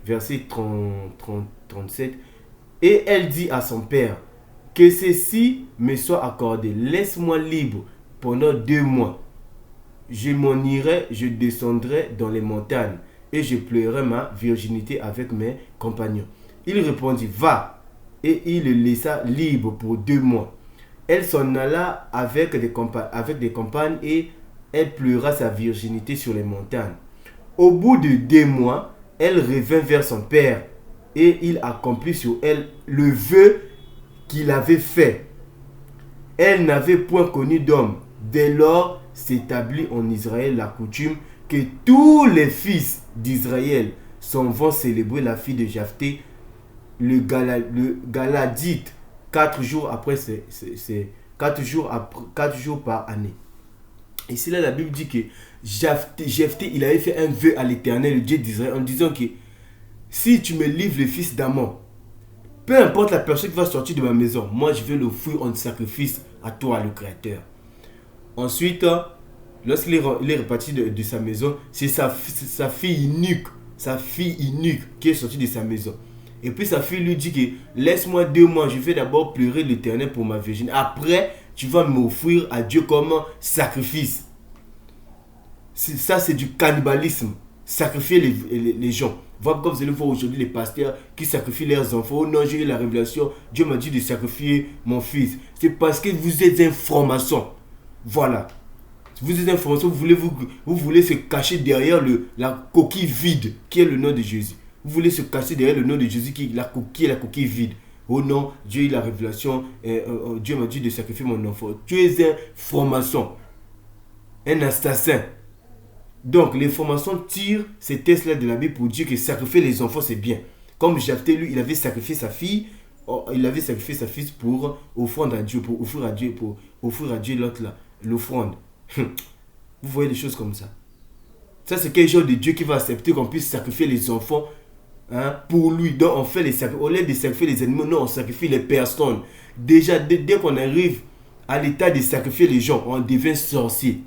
verset 37. Et elle dit à son père, que ceci me soit accordé, laisse-moi libre pendant 2 mois. Je m'en irai, je descendrai dans les montagnes et je pleurerai ma virginité avec mes compagnons. Il répondit, va. Et il le laissa libre pour 2 mois. Elle s'en alla avec des compagnes et elle pleura sa virginité sur les montagnes. Au bout de 2 mois, elle revint vers son père et il accomplit sur elle le vœu qu'il avait fait. Elle n'avait point connu d'homme. Dès lors s'établit en Israël la coutume que tous les fils d'Israël s'en vont célébrer la fille de Japhthé, le Galadite, 4 jours après, 4 jours par année. Et c'est là la Bible dit que Japhthé, il avait fait un vœu à l'Éternel, le Dieu d'Israël, en disant que si tu me livres le fils d'Amon, peu importe la personne qui va sortir de ma maison, moi je vais l'offrir en sacrifice à toi, le Créateur. Ensuite, lorsqu'il est reparti de sa maison, c'est sa fille unique qui est sortie de sa maison. Et puis sa fille lui dit que laisse-moi 2 mois, je vais d'abord pleurer l'Éternel pour ma virgine. Après, tu vas m'offrir à Dieu comme sacrifice. Ça, c'est du cannibalisme. Sacrifier les gens. Voilà pourquoi vous allez voir aujourd'hui les pasteurs qui sacrifient leurs enfants. Oh non, j'ai eu la révélation. Dieu m'a dit de sacrifier mon fils. C'est parce que vous êtes un franc-maçon. Voilà. Vous êtes un franc-maçon, vous voulez se cacher derrière la coquille vide qui est le nom de Jésus. Vous voulez se cacher derrière le nom de Jésus qui est la coquille vide. Oh non, Dieu a eu la révélation. Dieu m'a dit de sacrifier mon enfant. Tu es un franc-maçon. Un assassin. Donc, les formations tirent ces textes-là de la Bible pour dire que sacrifier les enfants, c'est bien. Comme Japhthé, lui, il avait sacrifié sa fille. Il avait sacrifié sa fille pour offrande à Dieu, pour offrir à Dieu l'autre là, l'offrande. Vous voyez des choses comme ça. Ça, c'est quel genre de Dieu qui va accepter qu'on puisse sacrifier les enfants pour lui. Donc, on fait les sacrifices. Au lieu de sacrifier les animaux, non, on sacrifie les personnes. Déjà, dès qu'on arrive à l'état de sacrifier les gens, on devient sorcier.